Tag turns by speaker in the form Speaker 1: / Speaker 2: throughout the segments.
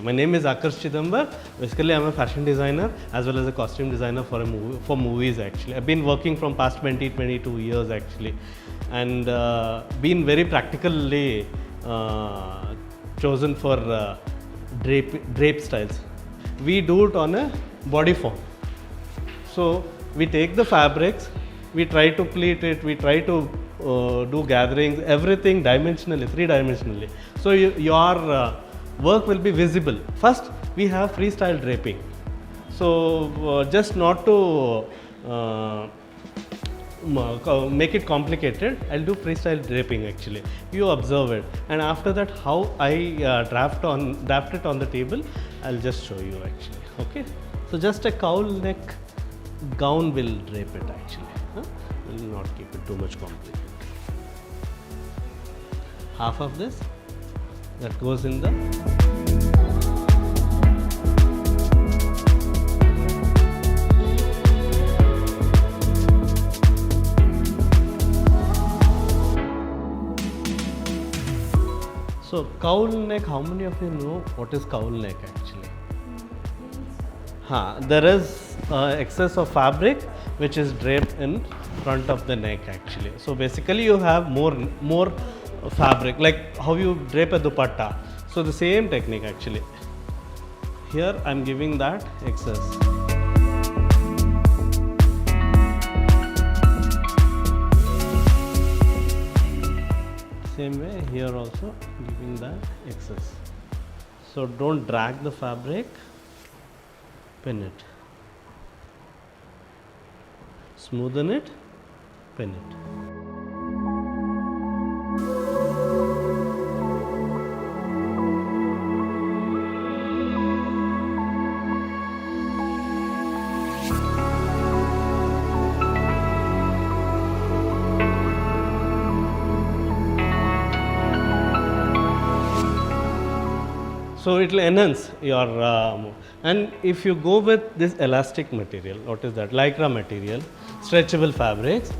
Speaker 1: My name is Akash Chidambar. Basically, I'm a fashion designer as well as a costume designer for movies. Actually, I've been working from past 22 years actually, and been very practically chosen for drape styles. We do it on a body form. So we take the fabrics, we try to pleat it, we try to do gatherings, everything dimensionally, 3-dimensionally. So your work will be visible. First, we have freestyle draping. So just not to make it complicated, I'll do freestyle draping actually. You observe it, and after that, how I draft it on the table, I'll just show you actually. Okay. So just a cowl neck gown will drape it actually. Will not keep it too much complicated. Half of this that goes in the So cowl neck, how many of you know what is cowl neck actually? There is excess of fabric which is draped in front of the neck actually. So basically you have more fabric, like how you drape a dupatta. So the same technique actually. Here I am giving that excess. Same way here also giving that excess. So don't drag the fabric, pin it. Smoothen it, pin it. So it will enhance your and if you go with this elastic material, what is that? Lycra material, stretchable fabrics,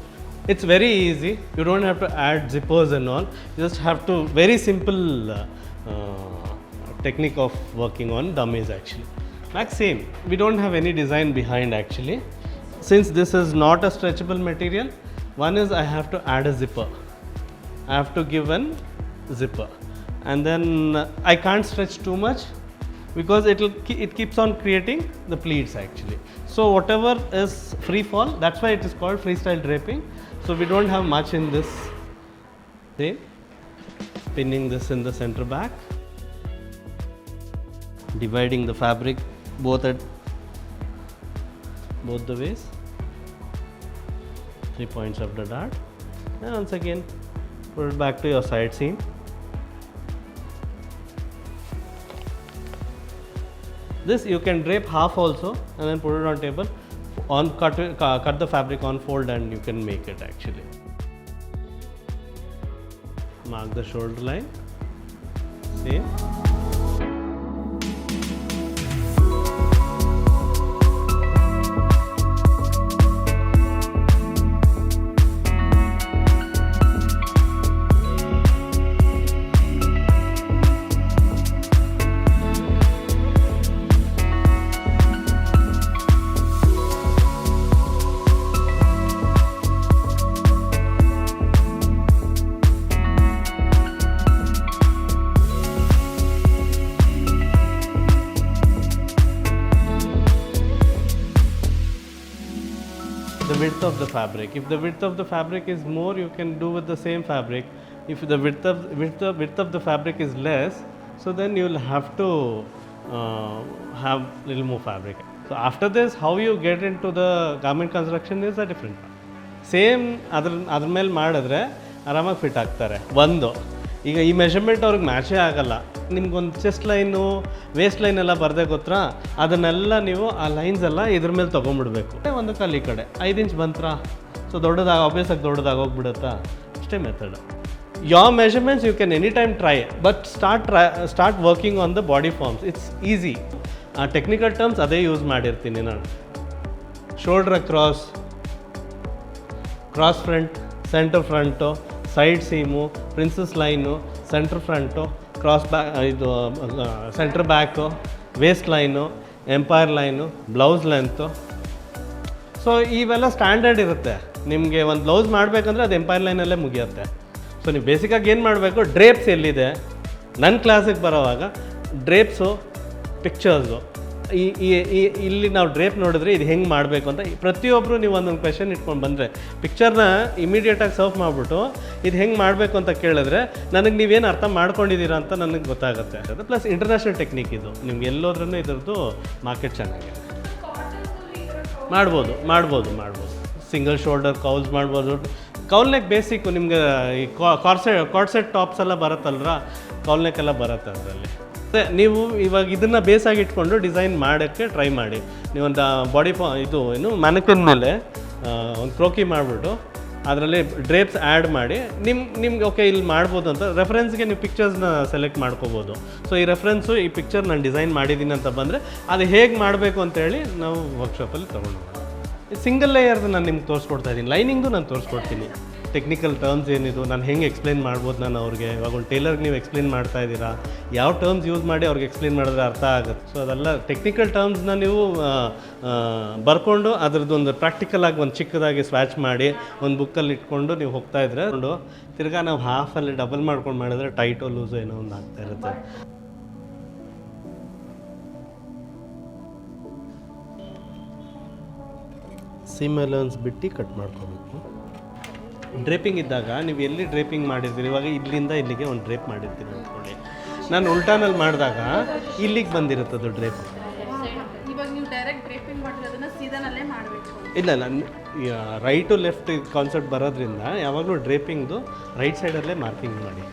Speaker 1: it's very easy. You don't have to add zippers and all. You just have to, very simple technique of working on dummies actually. Like same, we don't have any design behind actually. Since this is not a stretchable material, one is I have to add a zipper. I have to give one zipper. And then I can't stretch too much because it keeps on creating the pleats actually. So whatever is free fall, that's why it is called freestyle draping. So we don't have much in this. See, pinning this in the center back, dividing the fabric both the ways, 3 points of the dart, and once again put it back to your side seam. This you can drape half also and then put it on table, cut the fabric on fold, and you can make it actually. Mark the shoulder line, same. The width of the fabric. If the width of the fabric is more, you can do with the same fabric. If the width of the fabric is less, so then you will have to have little more fabric. So after this, how you get into the garment construction is a different part. Same ಅದ್ರ ಮೇಲೆ ಮಾಡಿದ್ರೆ ಆರಾಮಾಗಿ fit ಆಗ್ತಾರೆ. ಒಂದು ಈಗ ಈ measurement ಅವ್ರಿಗೆ ಮ್ಯಾಚೇ ಆಗಲ್ಲ. ನಿಮ್ಗೊಂದು ಚೆಸ್ಟ್ ಲೈನು, ವೇಸ್ಟ್ ಲೈನ್ ಎಲ್ಲ ಬರದೆ ಗೊತ್ತಾ, ಅದನ್ನೆಲ್ಲ ನೀವು ಆ ಲೈನ್ಸ್ ಎಲ್ಲ ಇದ್ರ ಮೇಲೆ ತೊಗೊಂಡ್ಬಿಡ್ಬೇಕು. ಒಂದು ಕಾಲು ಈ ಕಡೆ 5 ಇಂಚ್ ಬಂತ್ರಾ, ಸೊ ಆಬ್ವಿಯಸ್ ಆಗಿ ದೊಡ್ಡದಾಗಿ ಹೋಗ್ಬಿಡುತ್ತಾ, ಅಷ್ಟೇ method. Your measurements you can anytime try, but start working on the body forms. It's easy. Technical terms ಅದೇ ಯೂಸ್ ಮಾಡಿರ್ತೀನಿ ನಾನು. Shoulder cross front, centre front, side seam, princess line, centre front, cross back, ಇದು centre back, waist line, empire line, blouse length. So ಇವೆಲ್ಲ standard ಇರುತ್ತೆ. ನಿಮಗೆ ಒಂದು blouse ಮಾಡಬೇಕಂದ್ರೆ ಅದು ಎಂಪೈರ್ ಲೈನಲ್ಲೇ ಮುಗಿಯುತ್ತೆ. ಸೊ ನೀವು ಬೇಸಿಕಾಗಿ ಏನು ಮಾಡಬೇಕು, ಡ್ರೇಪ್ಸ್ ಎಲ್ಲಿದೆ, ನನ್ನ ಕ್ಲಾಸಿಗೆ ಬರೋವಾಗ ಡ್ರೇಪ್ಸು, ಪಿಕ್ಚರ್ಸು, ಇಲ್ಲಿ ನಾವು ಡ್ರೇಪ್ ನೋಡಿದ್ರೆ ಇದು ಹೆಂಗೆ ಮಾಡಬೇಕು ಅಂತ ಪ್ರತಿಯೊಬ್ಬರು ನೀವು ಒಂದೊಂದು ಕ್ವೆಶನ್ ಇಟ್ಕೊಂಡು ಬಂದರೆ, ಪಿಕ್ಚರ್ನ ಇಮಿಡಿಯೇಟಾಗಿ ಸರ್ವ್ ಮಾಡಿಬಿಟ್ಟು ಇದು ಹೆಂಗೆ ಮಾಡಬೇಕು ಅಂತ ಕೇಳಿದ್ರೆ ನನಗೆ ನೀವೇನು ಅರ್ಥ ಮಾಡ್ಕೊಂಡಿದ್ದೀರಾ ಅಂತ ನನಗೆ ಗೊತ್ತಾಗುತ್ತೆ. ಅದು ಪ್ಲಸ್ ಇಂಟರ್ನ್ಯಾಷನಲ್ ಟೆಕ್ನಿಕ್ ಇದು, ನಿಮ್ಗೆ ಎಲ್ಲೋದ್ರೂ ಇದರದ್ದು ಮಾರ್ಕೆಟ್ ಚೆನ್ನಾಗಿದೆ. ಮಾಡ್ಬೋದು ಸಿಂಗಲ್ ಶೋಲ್ಡರ್ ಕೌಲ್ಸ್ ಮಾಡ್ಬೋದು. ಕೌಲ್ ನೆಕ್ ಬೇಸಿಕ್ಕು ನಿಮ್ಗೆ ಈ ಕಾರ್ಸೆಟ್ ಟಾಪ್ಸ್ ಎಲ್ಲ ಬರುತ್ತಲ್ರ, ಕೌಲ್ ನೆಕ್ ಎಲ್ಲ ಬರುತ್ತೆ ಅದರಲ್ಲಿ. ನೀವು ಇವಾಗ ಇದನ್ನು ಬೇಸಾಗಿ ಇಟ್ಕೊಂಡು ಡಿಸೈನ್ ಮಾಡೋಕ್ಕೆ ಟ್ರೈ ಮಾಡಿ. ನೀವೊಂದು ಬಾಡಿ ಇದು ಏನು ಮ್ಯಾನಿಕ್ವಿನ್ ಮೇಲೆ ಒಂದು ಕ್ರೋಕಿ ಮಾಡಿಬಿಟ್ಟು ಅದರಲ್ಲಿ ಡ್ರೇಪ್ಸ್ ಆ್ಯಡ್ ಮಾಡಿ ನಿಮ್ಗೆ ಓಕೆ ಇಲ್ಲಿ ಮಾಡ್ಬೋದು ಅಂತ ರೆಫರೆನ್ಸ್ಗೆ ನೀವು ಪಿಕ್ಚರ್ಸ್ನ ಸೆಲೆಕ್ಟ್ ಮಾಡ್ಕೋಬೋದು. ಸೊ ಈ ರೆಫರೆನ್ಸು ಈ ಪಿಕ್ಚರ್ ನಾನು ಡಿಸೈನ್ ಮಾಡಿದ್ದೀನಿ ಅಂತ ಬಂದರೆ ಅದು ಹೇಗೆ ಮಾಡಬೇಕು ಅಂತೇಳಿ ನಾವು ವರ್ಕ್ಶಾಪಲ್ಲಿ ತೊಗೊಂಡು ಸಿಂಗಲ್ ಲೇಯರ್ದು ನಾನು ನಿಮ್ಗೆ ತೋರಿಸ್ಕೊಡ್ತಾ ಇದ್ದೀನಿ. ಲೈನಿಂಗು ನಾನು ತೋರಿಸ್ಕೊಡ್ತೀನಿ. ಟೆಕ್ನಿಕಲ್ ಟರ್ಮ್ಸ್ ಏನಿದು ನಾನು ಹೆಂಗೆ ಎಕ್ಸ್ಪ್ಲೇನ್ ಮಾಡ್ಬೋದು ನಾನು ಅವ್ರಿಗೆ. ಇವಾಗ ಒಂದು ಟೇಲರ್ಗೆ ನೀವು ಎಕ್ಸ್ಪ್ಲೇನ್ ಮಾಡ್ತಾ ಇದ್ದೀರಾ, ಯಾವ ಟರ್ಮ್ಸ್ ಯೂಸ್ ಮಾಡಿ ಅವ್ರಿಗೆ ಎಕ್ಸ್ಪ್ಲೇನ್ ಮಾಡಿದ್ರೆ ಅರ್ಥ ಆಗುತ್ತೆ. ಸೊ ಅದೆಲ್ಲ ಟೆಕ್ನಿಕಲ್ ಟರ್ಮ್ಸ್ನ ನೀವು ಬರ್ಕೊಂಡು ಅದರದ್ದೊಂದು ಪ್ರಾಕ್ಟಿಕಲಾಗಿ ಒಂದು ಚಿಕ್ಕದಾಗಿ ಸ್ವ್ಯಾಚ್ ಮಾಡಿ ಒಂದು ಬುಕ್ಕಲ್ಲಿ ಇಟ್ಕೊಂಡು ನೀವು ಹೋಗ್ತಾ ಇದ್ರೆ ತಿರ್ಗಾ ನಾವು ಹಾಫಲ್ಲಿ ಡಬಲ್ ಮಾಡ್ಕೊಂಡು ಮಾಡಿದ್ರೆ ಟೈಟೋ ಲೂಸು ಏನೋ ಒಂದು ಆಗ್ತಾ ಇರುತ್ತೆ. ಸೀಮ್ ಅಲೋನ್ಸ್ ಬಿಟ್ಟು ಕಟ್ ಮಾಡ್ಕೋಬೇಕು. ಡ್ರೇಪಿಂಗ್ ಇದ್ದಾಗ ನೀವು ಎಲ್ಲಿ ಡ್ರೇಪಿಂಗ್ ಮಾಡಿರ್ತೀರಿ, ಇವಾಗ ಇಲ್ಲಿಂದ ಇಲ್ಲಿಗೆ ಒಂದು ಡ್ರೇಪ್ ಮಾಡಿರ್ತೀರಿ ಅಂದ್ಕೊಳ್ಳಿ, ನಾನು ಉಲ್ಟಾನಲ್ಲಿ ಮಾಡಿದಾಗ ಇಲ್ಲಿಗೆ ಬಂದಿರುತ್ತದು ಡ್ರೇಪ್. ಇಲ್ಲ ರೈಟ್ ಟು ಲೆಫ್ಟ್ ಕಾನ್ಸೆಪ್ಟ್ ಬರೋದ್ರಿಂದ ಯಾವಾಗಲೂ ಡ್ರೇಪಿಂಗ್ದು ರೈಟ್ ಸೈಡಲ್ಲೇ ಮಾರ್ಕಿಂಗ್ ಮಾಡಿ.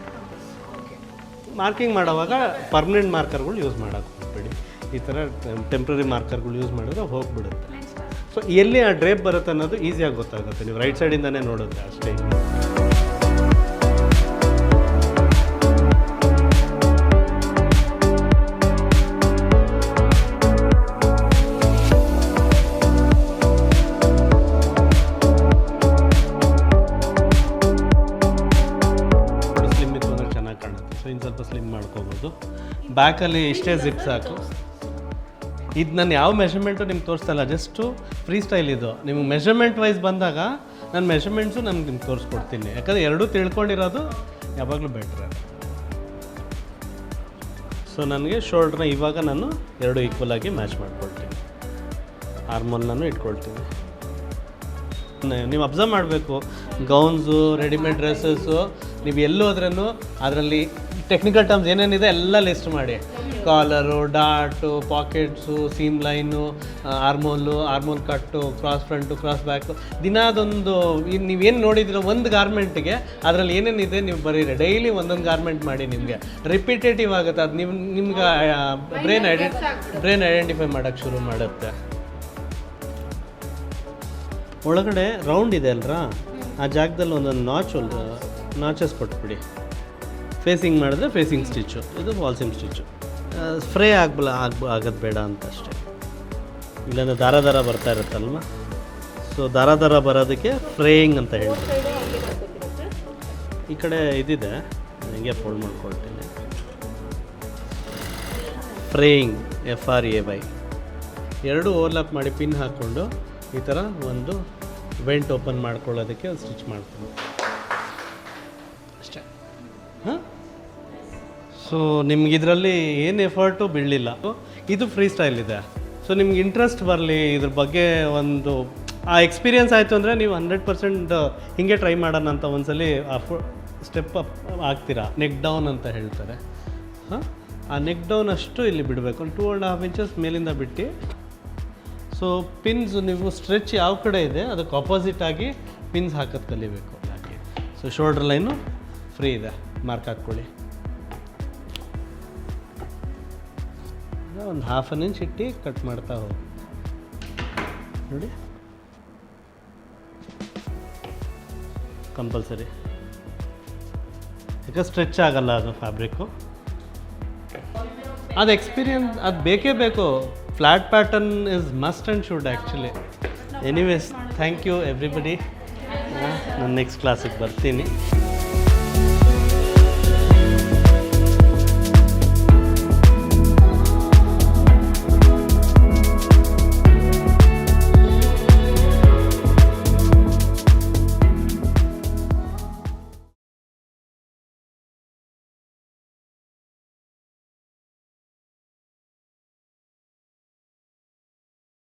Speaker 1: ಮಾರ್ಕಿಂಗ್ ಮಾಡೋವಾಗ ಪರ್ಮನೆಂಟ್ ಮಾರ್ಕರ್ಗಳು ಯೂಸ್ ಮಾಡೋಕೆ ಹೋಗ್ಬೇಡಿ. ಈ ಥರ ಟೆಂಪ್ರರಿ ಮಾರ್ಕರ್ಗಳು ಯೂಸ್ ಮಾಡಿದ್ರೆ ಹೋಗಿಬಿಡುತ್ತೆ. ಸೊ ಎಲ್ಲಿ ಆ ಡ್ರೇಪ್ ಬರುತ್ತೆ ಅನ್ನೋದು ಈಸಿಯಾಗಿ ಗೊತ್ತಾಗುತ್ತೆ ನೀವು ರೈಟ್ ಸೈಡಿಂದನೇ ನೋಡಿದ್ರೆ ಅಷ್ಟೇ. ಸ್ಲಿಮ್ ಇತ್ತು ಅಂದರೆ ಚೆನ್ನಾಗಿ ಕಾಣುತ್ತೆ. ಸೊ ಇನ್ನು ಸ್ವಲ್ಪ ಸ್ಲಿಮ್ ಮಾಡ್ಕೋಬೋದು. ಬ್ಯಾಕಲ್ಲಿ ಇಷ್ಟೇ ಜಿಪ್ ಸಾಕು. ಇದು ನಾನು ಯಾವ ಮೆಷರ್ಮೆಂಟು ನಿಮ್ಗೆ ತೋರಿಸ್ತಾ ಇಲ್ಲ, ಜಸ್ಟು ಫ್ರೀ ಸ್ಟೈಲ್ ಇದು. ನಿಮ್ಗೆ ಮೆಷರ್ಮೆಂಟ್ ವೈಸ್ ಬಂದಾಗ ನಾನು ಮೆಷರ್ಮೆಂಟ್ಸು ನಿಮ್ಗೆ ತೋರಿಸ್ಕೊಡ್ತೀನಿ. ಯಾಕಂದರೆ ಎರಡೂ ತಿಳ್ಕೊಂಡಿರೋದು ಯಾವಾಗಲೂ ಬೆಟ್ರ್. ಸೊ ನನಗೆ ಶೋಲ್ಡ್ರನ್ನ ಇವಾಗ ನಾನು ಎರಡು ಈಕ್ವಲಾಗಿ ಮ್ಯಾಚ್ ಮಾಡ್ಕೊಳ್ತೀನಿ. ಆರ್ಮೋಲ್ ನಾನು ಇಟ್ಕೊಳ್ತೀನಿ. ನೀವು ಅಬ್ಸರ್ವ್ ಮಾಡಬೇಕು, ಗೌನ್ಸು, ರೆಡಿಮೇಡ್ ಡ್ರೆಸ್ಸಸ್ಸು ನೀವು ಎಲ್ಲೋದ್ರೂ ಅದರಲ್ಲಿ ಟೆಕ್ನಿಕಲ್ ಟರ್ಮ್ಸ್ ಏನೇನಿದೆ ಎಲ್ಲ ಲಿಸ್ಟ್ ಮಾಡಿ. ಕಾಲರು, ಡಾಟು, pockets, seam line, armhole cut, cross front, cross back, ದಿನಾದೊಂದು ನೀವೇನು ನೋಡಿದಿರೋ ಒಂದು ಗಾರ್ಮೆಂಟಿಗೆ ಅದರಲ್ಲಿ ಏನೇನಿದೆ ನೀವು ಬರೀರಿ. ಡೈಲಿ ಒಂದೊಂದು ಗಾರ್ಮೆಂಟ್ ಮಾಡಿ, ನಿಮಗೆ ರಿಪಿಟೇಟಿವ್ ಆಗುತ್ತೆ. ಅದು ನಿಮ್ಗೆ ಬ್ರೈನ್ ಐಡೆಂಟಿಫೈ ಮಾಡೋಕ್ಕೆ ಶುರು ಮಾಡುತ್ತೆ. ಒಳಗಡೆ ರೌಂಡ್ ಇದೆ ಅಲ್ರಾ, ಆ ಜಾಗದಲ್ಲಿ ಒಂದೊಂದು ನಾಚಸ್ ಕೊಟ್ಬಿಡಿ. ಫೇಸಿಂಗ್ ಮಾಡಿದ್ರೆ ಫೇಸಿಂಗ್ ಸ್ಟಿಚ್ಚು, ಇದು ವಾಲ್ಸಿಮ್ ಸ್ಟಿಚ್ಚು. ಫ್ರೇ ಆಗೋದು ಬೇಡ ಅಂತ ಅಷ್ಟೇ. ಇಲ್ಲಾಂದರೆ ದಾರ ಬರ್ತಾ ಇರುತ್ತಲ್ವ, ಸೊ ದಾರ ಬರೋದಕ್ಕೆ ಫ್ರೇಯಿಂಗ್ ಅಂತ ಹೇಳ್ತೀವಿ. ಈ ಕಡೆ ಇದಿದೆ, ಹೀಗೆ ಫೋಲ್ಡ್ ಮಾಡ್ಕೊಳ್ತೀನಿ. ಫ್ರೇಯಿಂಗ್ FRAY ಎರಡು ಓವರ್ಲ್ಯಾಪ್ ಮಾಡಿ ಪಿನ್ ಹಾಕ್ಕೊಂಡು ಈ ಥರ ಒಂದು ವೆಂಟ್ ಓಪನ್ ಮಾಡ್ಕೊಳ್ಳೋದಕ್ಕೆ ಒಂದು ಸ್ಟಿಚ್ ಮಾಡ್ತೀನಿ ಅಷ್ಟೇ. ಹಾಂ, ಸೊ ನಿಮ್ಗೆ ಇದರಲ್ಲಿ ಏನು ಎಫರ್ಟು ಬೀಳಲಿಲ್ಲ. ಇದು ಫ್ರೀ ಸ್ಟೈಲ್ ಇದೆ. ಸೊ ನಿಮ್ಗೆ ಇಂಟ್ರೆಸ್ಟ್ ಬರಲಿ ಇದ್ರ ಬಗ್ಗೆ, ಒಂದು ಆ ಎಕ್ಸ್ಪೀರಿಯನ್ಸ್ ಆಯಿತು ಅಂದರೆ ನೀವು 100% ಹೀಗೆ ಟ್ರೈ ಮಾಡೋಣ ಅಂತ ಒಂದ್ಸಲಿ ಸ್ಟೆಪ್ ಅಪ್ ಆಗ್ತೀರಾ. ನೆಕ್ ಡೌನ್ ಅಂತ ಹೇಳ್ತಾರೆ. ಹಾಂ, ಆ ನೆಕ್ ಡೌನ್ ಅಷ್ಟು ಇಲ್ಲಿ ಬಿಡಬೇಕು, ಒಂದು 2.5 ಇಂಚಸ್ ಮೇಲಿಂದ ಬಿಟ್ಟು. ಸೊ ಪಿನ್ಸ್ ನೀವು ಸ್ಟ್ರೆಚ್ ಯಾವ ಕಡೆ ಇದೆ ಅದಕ್ಕೆ ಆಪೋಸಿಟಾಗಿ ಪಿನ್ಸ್ ಹಾಕೋದು ಕಲಿಬೇಕು. ಹಾಗೆ ಸೊ ಶೋಲ್ಡರ್ ಲೈನು ಫ್ರೀ ಇದೆ, ಮಾರ್ಕ್ ಹಾಕ್ಕೊಳ್ಳಿ. ಒಂದು 1/2 ಇಂಚ್ ಇಟ್ಟು ಕಟ್ ಮಾಡ್ತಾ ಹೋಗಿ ನೋಡಿ, ಕಂಪಲ್ಸರಿ. ಯಾಕೆ ಸ್ಟ್ರೆಚ್ ಆಗಲ್ಲ ಅದು ಫ್ಯಾಬ್ರಿಕ್ಕು. ಅದು ಎಕ್ಸ್ಪೀರಿಯನ್ಸ್ ಅದು ಬೇಕೇ ಬೇಕು. Flat pattern is must and should actually. Anyways, thank you everybody. ನಾನು ನೆಕ್ಸ್ಟ್ ಕ್ಲಾಸಿಗೆ ಬರ್ತೀನಿ.